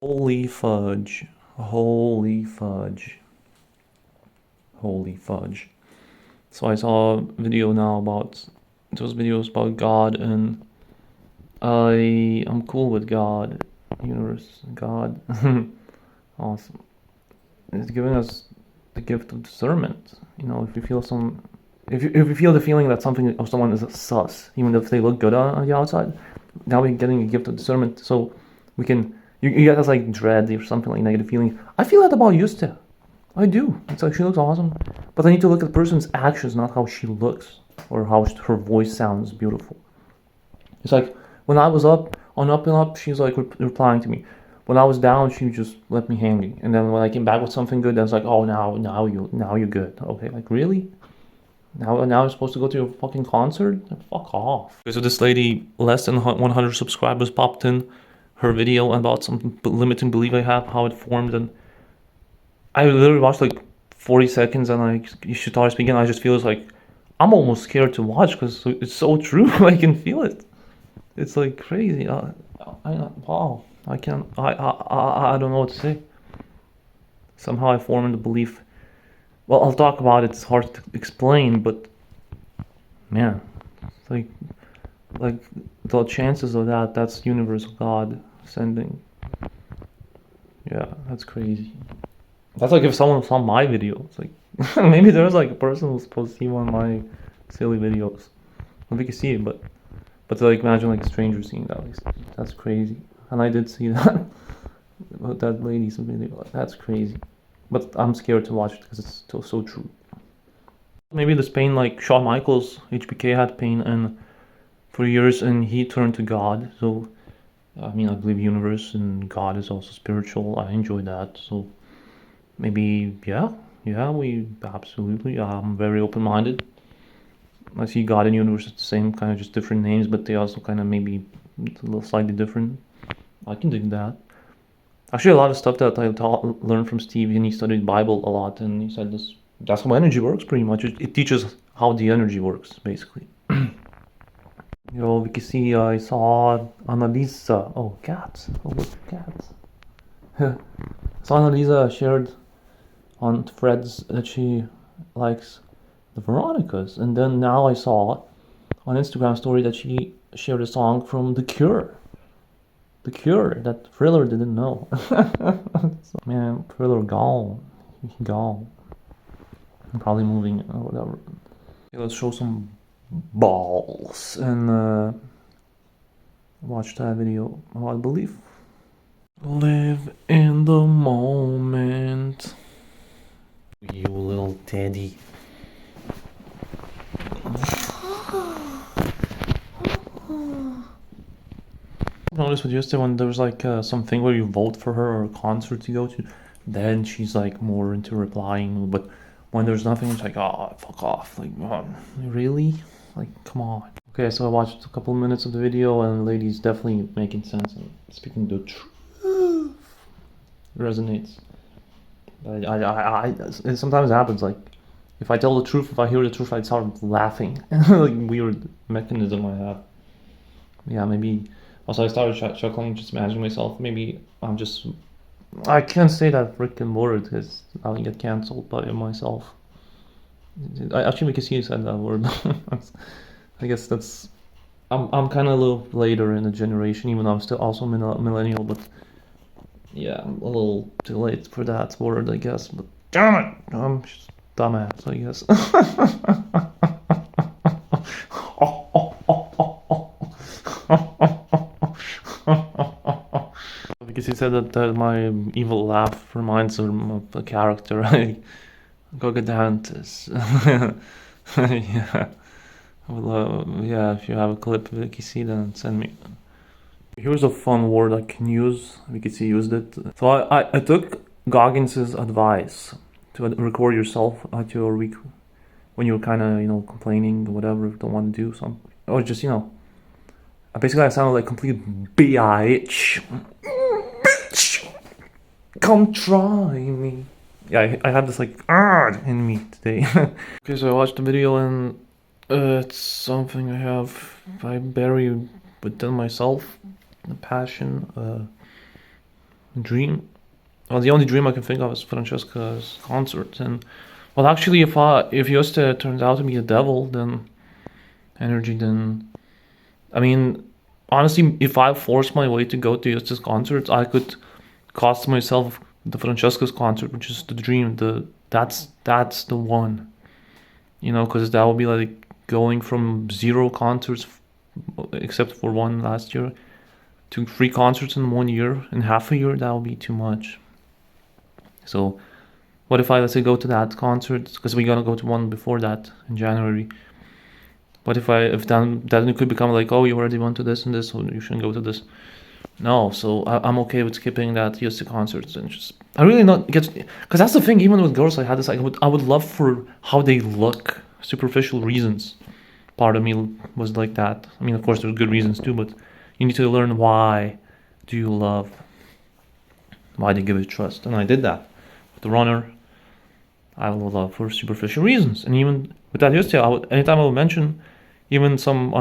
Holy fudge. Holy fudge. Holy fudge. So I saw a video now about those videos about God, and I'm cool with God. Universe, God. Awesome. It's giving us the gift of discernment. You know, if you feel if you feel the feeling that something or someone is sus, even if they look good on the outside, now we're getting a gift of discernment, so we can. You get this like dread or something like negative feeling. I feel that about Yusta. I do. It's like she looks awesome, but I need to look at the person's actions, not how she looks or how her voice sounds beautiful. It's like when I was up on Up and Up, she's like replying to me. When I was down, she just left me hanging. And then when I came back with something good, I was like, oh, now you're good. Okay, like really? Now I'm supposed to go to a fucking concert? Fuck off. Okay, so this lady, less than 100 subscribers, popped in her video about some limiting belief I have, how it formed, and I literally watched like 40 seconds, and like she started speaking. I just feel it's like I'm almost scared to watch because it's so true. I can feel it. It's like crazy. Wow. I can't. I don't know what to say. Somehow I formed the belief. Well, I'll talk about it. It's hard to explain, but man, it's like the chances of that's universal God sending. Yeah, that's crazy. That's like if someone saw my video. It's like maybe there's like a person who's supposed to see one of my silly videos. Well, we can see it, but to like imagine like a stranger seeing that, like, that's crazy. And I did see that about that lady's video. That's crazy. But I'm scared to watch it because it's so true. Maybe this pain, like Shawn Michaels, HBK had pain and for years, and he turned to God. So I mean, I believe universe and God is also spiritual. I enjoy that. So maybe yeah, we absolutely. I'm very open-minded. I see God and universe as the same, kind of just different names, but they also kind of maybe a little slightly different. I can dig that. Actually, a lot of stuff that I learned from Steve, and he studied Bible a lot, and he said this. That's how energy works, pretty much. It teaches how the energy works, basically. You know, we can see I saw Annalisa. Oh, cats! Oh, look, cats. So Annalisa shared on threads that she likes the Veronicas, and then now I saw on Instagram story that she shared a song from The Cure. The Cure that Thriller didn't know. Man, Thriller gone. Gone. I'm probably moving or whatever. Okay, let's show some balls and watch that video about belief. Live in the moment. You little teddy. Notice with Yusta when there's like something where you vote for her or a concert to go to, then she's like more into replying. But when there's nothing, it's like, oh, fuck off. Like, really? Like, come on. Okay, so I watched a couple minutes of the video, and the lady's definitely making sense and speaking the truth. It resonates. It sometimes happens. Like, if I tell the truth, if I hear the truth, I start laughing. Like weird mechanism I have. Yeah, maybe. Also, I started chuckling, just imagining myself. Maybe I'm just. I can't say that freaking word because I'll get cancelled by myself. Actually, we can see you said that word. I guess that's. I'm kind of a little later in the generation, even though I'm still also millennial. But yeah, I'm a little too late for that word, I guess. But damn it, I'm just dumbass, I guess. Because he said that my evil laugh reminds him of a character, like Gogadantis. Yeah. Well, yeah, if you have a clip of Vicky, then send me. Here's a fun word I can use. Vicky used it. So I took Goggins's advice to record yourself at your week when you're kind of, complaining or whatever, don't want to do something. Or just, basically I sounded like complete bitch. Bitch! Come try me. Yeah, I had this like in me today. Okay, so I watched the video and it's something I bury within myself. The passion. dream. Well, the only dream I can think of is Francesca's concert. And well, actually, if Joste turns out to be a devil, then energy, then I mean, honestly, if I forced my way to go to Joste's concert, I could cost myself the Francesca's concert, which is the dream. That's the one, because that would be like going from 0 concerts, except for one last year, to 3 concerts in 1 year, in half a year. That would be too much. So, what if I, let's say, go to that concert, because we're gonna go to one before that in January. What if then it could become like, oh, you already went to this and this, so you shouldn't go to this. No, so I'm okay with skipping that Yossi concerts and just I really not get, because that's the thing. Even with girls, I had this. I would love for how they look, superficial reasons. Part of me was like that. I mean, of course, there's good reasons too, but you need to learn why do you love, why they give it trust, and I did that with the runner. I will love for superficial reasons, and even with that Yossi, anytime I would mention even some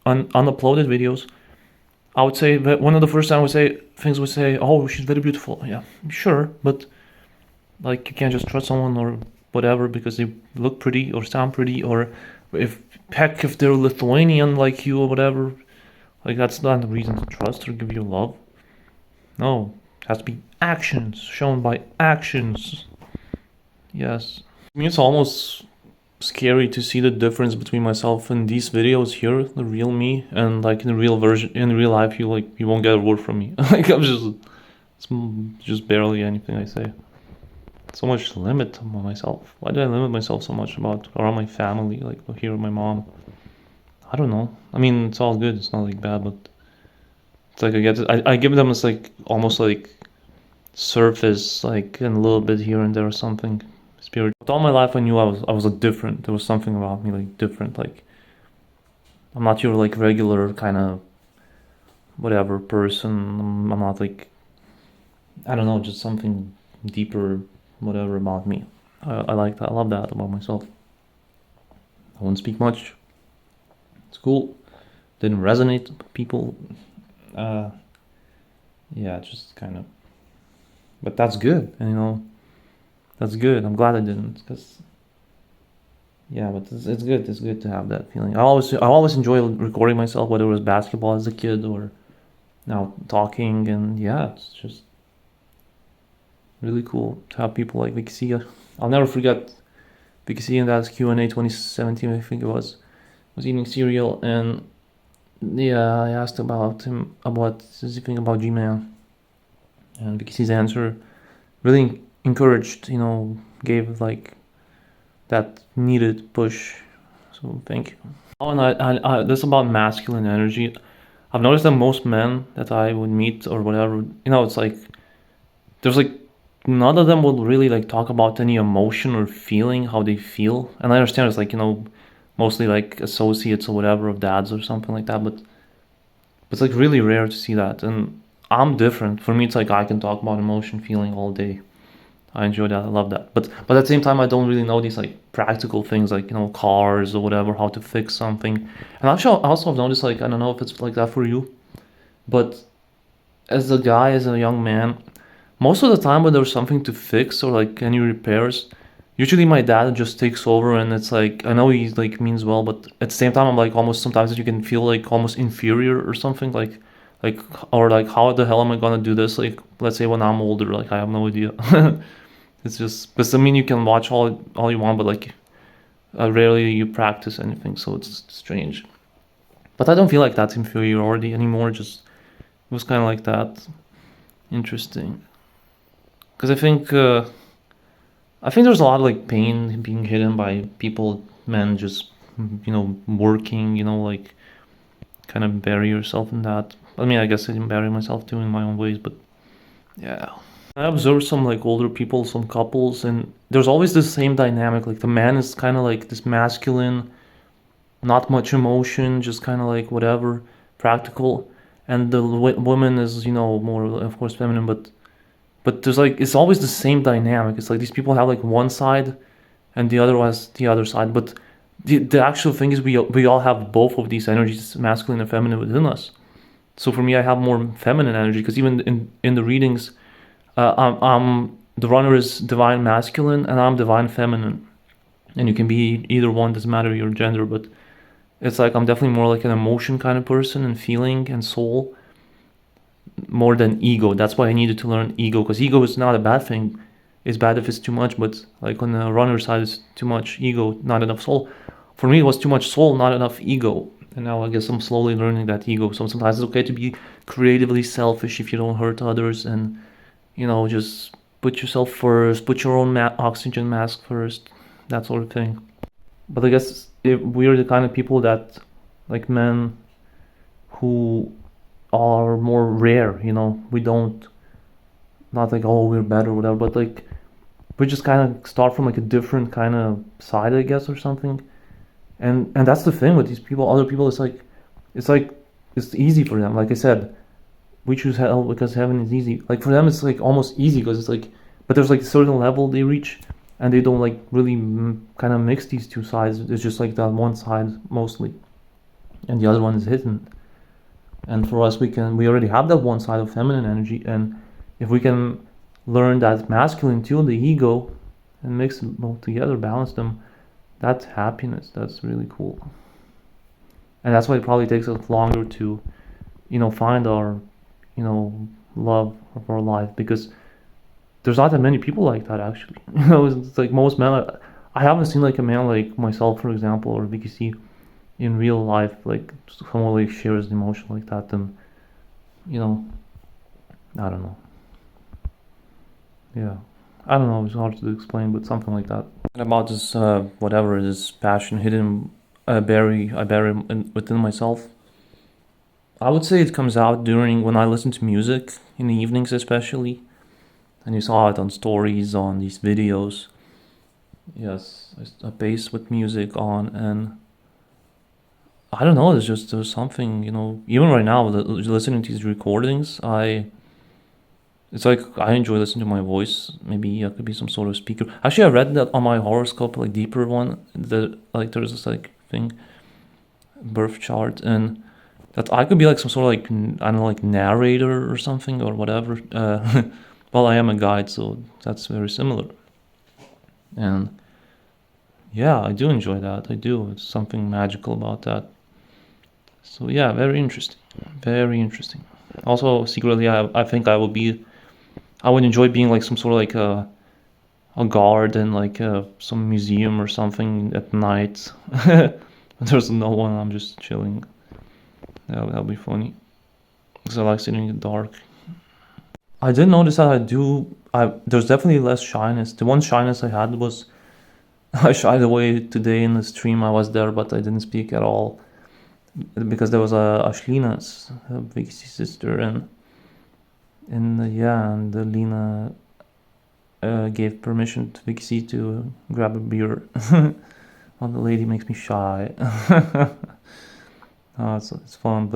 unuploaded videos, I would say that one of the first time I would say things would say, "Oh, she's very beautiful." Yeah, sure, but like you can't just trust someone or whatever because they look pretty or sound pretty, or if they're Lithuanian like you or whatever. Like that's not the reason to trust or give you love. No, it has to be actions shown by actions. Yes, I mean it's almost scary to see the difference between myself in these videos here, the real me, and like in the real version, in real life, you won't get a word from me. Like it's just barely anything I say. So much limit on myself. Why do I limit myself so much around my family, like here with my mom? I don't know. I mean, it's all good. It's not like bad, but it's like I give them this like almost like surface, like and a little bit here and there or something. Spirit. But all my life I knew I was a different. There was something about me like different. Like I'm not your like regular kind of whatever person. I'm not like, I don't know, just something deeper, whatever about me. I like that. I love that about myself. I wouldn't speak much. It's cool. Didn't resonate with people. Yeah, just kind of. But that's good. And that's good. I'm glad I didn't, because yeah, but it's good. It's good to have that feeling. I always enjoy recording myself, whether it was basketball as a kid or now talking, and yeah, it's just really cool to have people like Vicky. I'll never forget Vicky in that Q&A 2017, I think it was eating cereal, and yeah, I asked about him, about does he think about G-Man, and Vicky's answer really encouraged, gave like that needed push. So thank you. Oh, and I this about masculine energy. I've noticed that most men that I would meet or whatever, it's like there's like none of them would really like talk about any emotion or feeling, how they feel. And I understand it's like mostly like associates or whatever of dads or something like that, but it's like really rare to see that. And I'm different. For me, it's like I can talk about emotion, feeling all day. I enjoy that. I love that. But at the same time, I don't really know these like practical things like cars or whatever, how to fix something. And actually, I also have noticed, like, I don't know if it's like that for you, but as a guy, as a young man, most of the time when there's something to fix or like any repairs, usually my dad just takes over, and it's like I know he like means well, but at the same time I'm like almost sometimes you can feel like almost inferior or something, like or like how the hell am I gonna do this, like let's say when I'm older, like I have no idea. It's just because I mean you can watch all you want, but like rarely you practice anything, so it's strange. But I don't feel like that's inferiority anymore. Just it was kind of like that. Interesting. Because I think there's a lot of like pain being hidden by people, men just working, like kind of bury yourself in that. I mean, I guess I didn't bury myself too in my own ways, but yeah. I observed some like older people, some couples, and there's always the same dynamic. Like the man is kind of like this masculine, not much emotion, just kind of like whatever, practical, and the woman is more of course feminine, but there's like it's always the same dynamic. It's like these people have like one side, and the other has the other side. But the actual thing is we all have both of these energies, masculine and feminine, within us. So for me, I have more feminine energy because even in the readings, The runner is divine masculine and I'm divine feminine, and you can be either one, doesn't matter your gender, but it's like I'm definitely more like an emotion kind of person and feeling and soul more than ego. That's why I needed to learn ego, because ego is not a bad thing. It's bad if it's too much, but like on the runner side, it's too much ego, not enough soul. For me, it was too much soul, not enough ego. And now I guess I'm slowly learning that ego. So sometimes it's okay to be creatively selfish if you don't hurt others, and just put yourself first, put your own oxygen mask first, that sort of thing. But I guess we're the kind of people that, like men, who are more rare. We don't, not like, oh, we're better or whatever, but like we just kind of start from like a different kind of side, I guess, or something. And that's the thing with these people. Other people, it's like it's easy for them. Like I said, we choose hell because heaven is easy. Like for them, it's like almost easy because it's like, but there's like a certain level they reach, and they don't like really kind of mix these two sides. It's just like that one side mostly, and the other one is hidden. And for us, we already have that one side of feminine energy, and if we can learn that masculine too, the ego, and mix them both together, balance them, that's happiness. That's really cool. And that's why it probably takes us longer to find our love of our life, because there's not that many people like that actually. It's like most men, I haven't seen like a man like myself, for example, or VKC in real life, like someone like shares an emotion like that. Then I don't know. Yeah, I don't know, it's hard to explain, but something like that. And about this whatever, this passion hidden, I bury within myself. I would say it comes out during when I listen to music in the evenings, especially. And you saw it on stories, on these videos. Yes, I bass with music on, and I don't know. There's something, even right now, listening to these recordings, it's like I enjoy listening to my voice. Maybe I could be some sort of speaker. Actually, I read that on my horoscope, like deeper one, that like there's this like thing, birth chart, and that I could be like some sort of like I don't know, like narrator or something or whatever. Well, I am a guide, so that's very similar. And yeah, I do enjoy that. I do. It's something magical about that. So yeah, very interesting. Very interesting. Also, secretly, I think I would enjoy being like some sort of like a guard in like some museum or something at night. There's no one. I'm just chilling. That'll be funny. Because I like sitting in the dark. I did notice that there's definitely less shyness. The one shyness I had was I shied away today in the stream. I was there, but I didn't speak at all because there was a Ashlina's Vixie's sister, and Lena gave permission to Vixie to grab a beer. Well, the lady makes me shy. It's fun,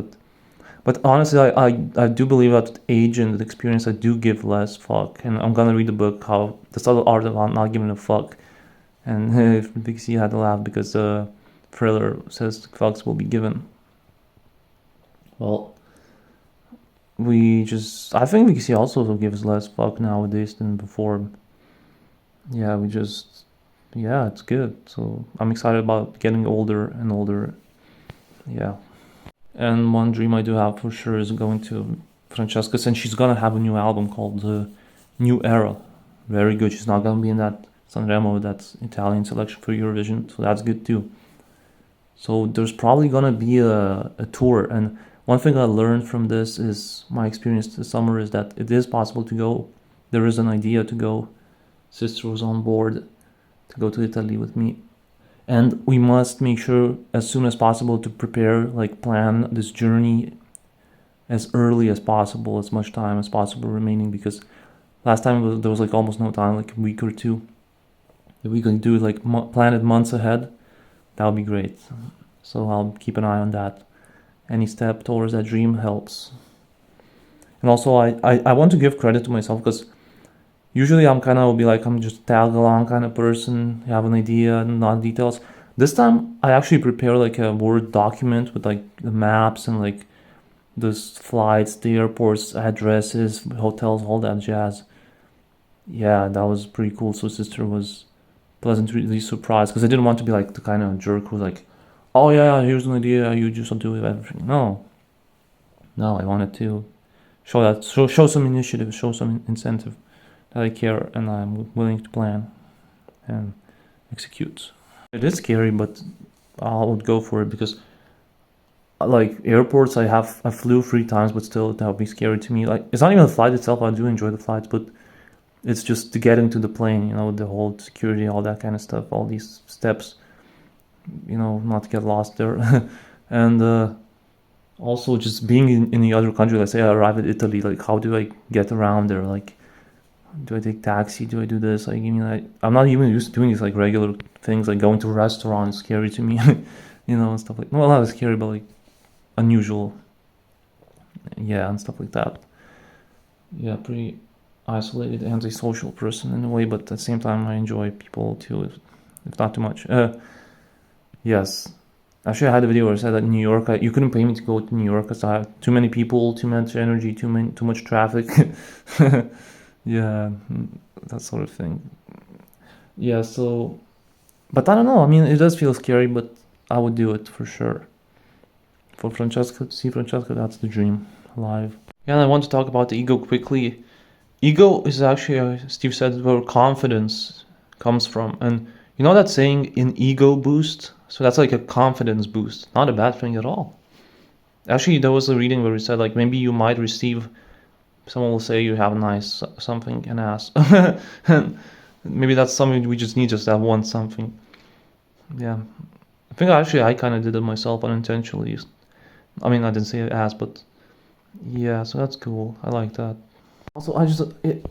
but honestly, I do believe that with age and experience, I do give less fuck. And I'm gonna read the book, how the subtle art of not giving a fuck. And if Vixie had to laugh because Thriller says fucks will be given. Well, I think Vixie also gives less fuck nowadays than before. Yeah, it's good. So I'm excited about getting older and older. Yeah. And one dream I do have for sure is going to Francesca's, and she's gonna have a new album called New Era. Very good. She's not gonna be in that Sanremo, that's Italian selection for Eurovision, so that's good too. So there's probably gonna be a tour, and one thing I learned from this is my experience this summer is that it is possible to go. There is an idea to go. Sister was on board to go to Italy with me. And we must make sure as soon as possible to prepare, like plan this journey as early as possible, as much time as possible remaining, because last time there was like almost no time, like a week or two. If we can do it like plan it months ahead, that would be great. So I'll keep an eye on that. Any step towards that dream helps. And also I want to give credit to myself, because usually I'm just tag along kind of person, you have an idea, not details. This time I actually prepare like a Word document with like the maps and like the flights, the airports, addresses, hotels, all that jazz. yeah, that was pretty cool. So sister was pleasantly surprised because I didn't want to be like the kind of jerk who's like, oh yeah, here's an idea, you just do everything. No, I wanted to show some initiative, show some incentive that I care and I'm willing to plan and execute. It is scary, but I would go for it because like airports, I flew 3 times, but still that would be scary to me. Like it's not even the flight itself. I do enjoy the flights, but it's just to get into the plane. The whole security, all that kind of stuff, all these steps. Not to get lost there, and also just being in the other country. Let's say I arrive at Italy. Like how do I get around there? Like do I take taxi? Do I do this? I'm not even used to doing these like regular things. Like going to a restaurant is scary to me. And stuff like well, not scary, but like unusual. Yeah, and stuff like that. Yeah, pretty isolated, antisocial person in a way, but at the same time, I enjoy people too, if not too much. Yes. Actually, I had a video where I said that in New York, you couldn't pay me to go to New York because I have too many people, too much energy, too much traffic. Yeah, that sort of thing. Yeah, so, but I don't know. I mean, it does feel scary, but I would do it for sure. For Francesca, to see Francesca, that's the dream. Live. Yeah, and I want to talk about the ego quickly. Ego is actually, Steve said, where confidence comes from. And you know that saying, an ego boost? So that's like a confidence boost. Not a bad thing at all. Actually, there was a reading where it said, like, maybe you might receive, someone will say you have a nice something, an ass. And maybe that's something we just need, just that one something. Yeah. I think actually I kind of did it myself unintentionally. I mean, I didn't say ass, but yeah, so that's cool. I like that. Also,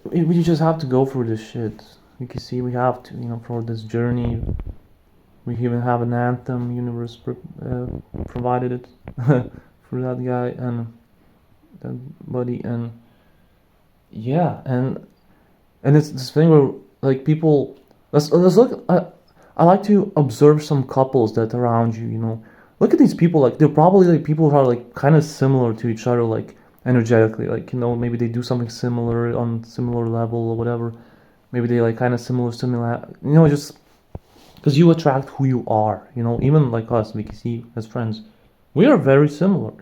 we just have to go for this shit. You can see we have to, for this journey. We even have an anthem. Universe provided it for that guy and that buddy, and yeah, and it's this thing where like people. Let's look. I like to observe some couples that around you. Look at these people. Like they're probably like people who are like kind of similar to each other. Like energetically, like maybe they do something similar on similar level or whatever. Maybe they like kind of similar, just because you attract who you are. Even like us, we can see as friends, we are very similar.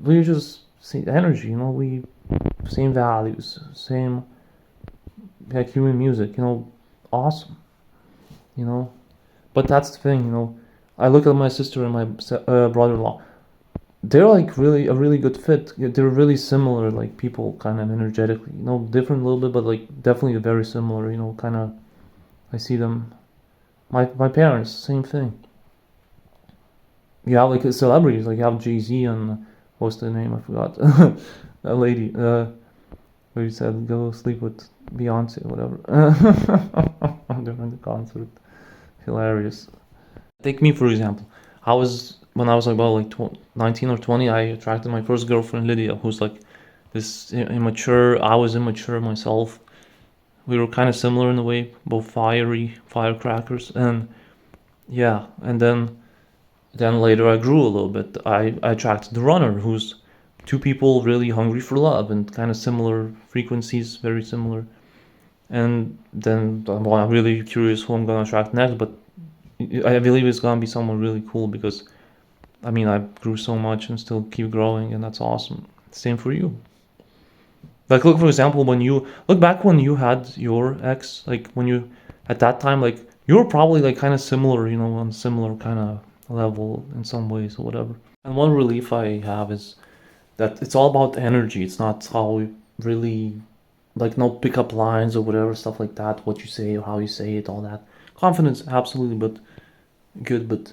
We just see energy. We same values, same like human music. Awesome. But that's the thing. I look at my sister and my brother-in-law, they're like really a really good fit. They're really similar, like people kind of energetically, different a little bit, but like definitely very similar. Kind of. I see them. My parents, same thing. You have like celebrities, like you have Jay-Z and what's the name? I forgot. That lady. Where you said go sleep with Beyonce, or whatever. During the concert. Hilarious. Take me for example. When I was like about like 19 or 20, I attracted my first girlfriend Lydia, who's like this immature. I was immature myself. We were kind of similar in a way, both fiery firecrackers, and yeah. And then later I grew a little bit. I attracted the runner, who's two people really hungry for love and kind of similar frequencies, very similar. And then I'm really curious who I'm gonna attract next, but I believe it's gonna be someone really cool because I mean I grew so much and still keep growing, and that's awesome. Same for you. Like look for example when you look back when you had your ex, like when you at that time, like you were probably like kind of similar, on similar kind of level in some ways or whatever. And one relief I have is that it's all about energy. It's not how we really like no pick up lines or whatever stuff like that. What you say or how you say it, all that. Confidence, absolutely, but good. But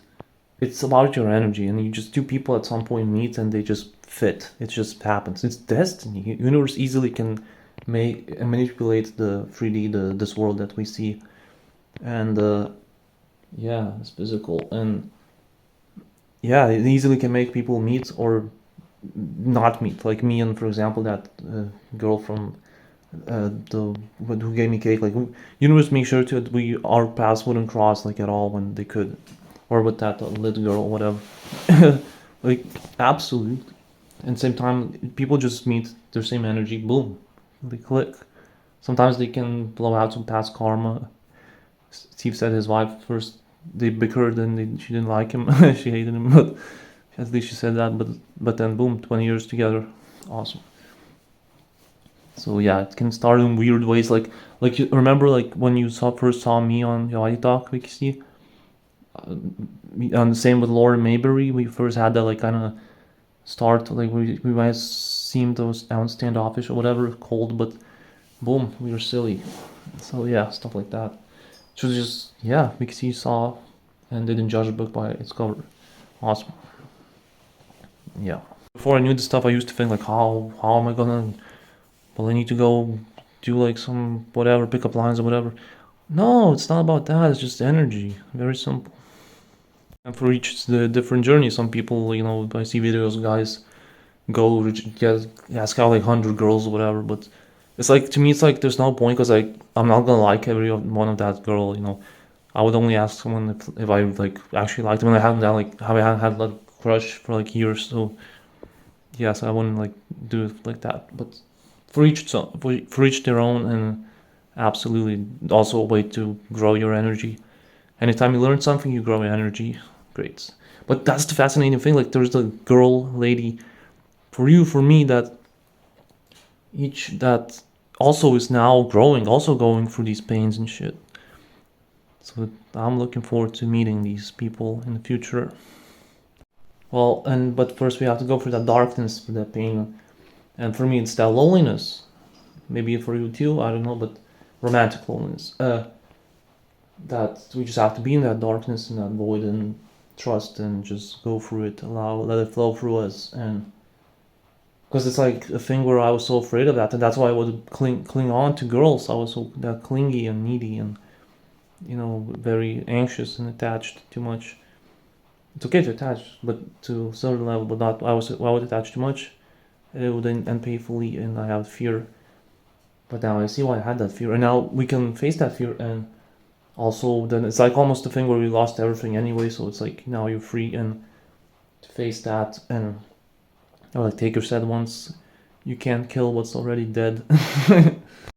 it's about your energy, and you just two people at some point meet and they just fit. It just happens. It's destiny. Universe easily can make and manipulate the 3D, this world that we see, and yeah, it's physical, and yeah, it easily can make people meet or not meet. Like me and, for example, that girl from who gave me cake. Like universe make sure to our paths wouldn't cross like at all when they could, or with that lit girl or whatever. Like absolutely. And same time, people just meet their same energy. Boom, they click. sometimes they can blow out some past karma. Steve said his wife first they bickered and she didn't like him, she hated him, but at least she said that. But then boom, 20 years together, awesome. So yeah, it can start in weird ways. Like you remember like when you first saw me on Yawadi Talk, Wikisi, and the same with Laura Mayberry. We first had that like kind of start like we might seem those down standoffish or whatever, cold, but boom, we were silly. So yeah, stuff like that. So just yeah, Wikisi saw and didn't judge a book by its cover. Awesome. Yeah. Before I knew this stuff, I used to think like, how am I gonna? Well, I need to go do like some whatever, pick up lines or whatever. No, it's not about that. It's just energy. Very simple. And for each it's the different journey. Some people, you know, I see videos, guys go get ask out like 100 girls or whatever. But it's like to me, it's like there's no point because like I'm not gonna like every one of that girl. You know, I would only ask someone if I like actually liked them and I haven't had like I haven't had like crush for like years. So yes, I wouldn't like do it like that. But for each for each their own, and absolutely also a way to grow your energy. Anytime you learn something, you grow your energy. Great. But that's the fascinating thing. Like there's the girl, lady, for you, for me, that each that also is now growing, also going through these pains and shit. So I'm looking forward to meeting these people in the future. Well, and but first we have to go through that darkness, for that pain, and for me it's that loneliness. Maybe for you too, I don't know, but romantic loneliness. That we just have to be in that darkness and that void and trust and just go through it, let it flow through us, and because it's like a thing where I was so afraid of that, and that's why I would cling on to girls. I was so that clingy and needy, and very anxious and attached too much. It's okay to attach, but to a certain level, but not. I would attach too much. It would end painfully, and I have fear. But now I see why I had that fear, and now we can face that fear, and also then it's like almost a thing where we lost everything anyway. So it's like now you're free and to face that, and or like Taker said once, you can't kill what's already dead.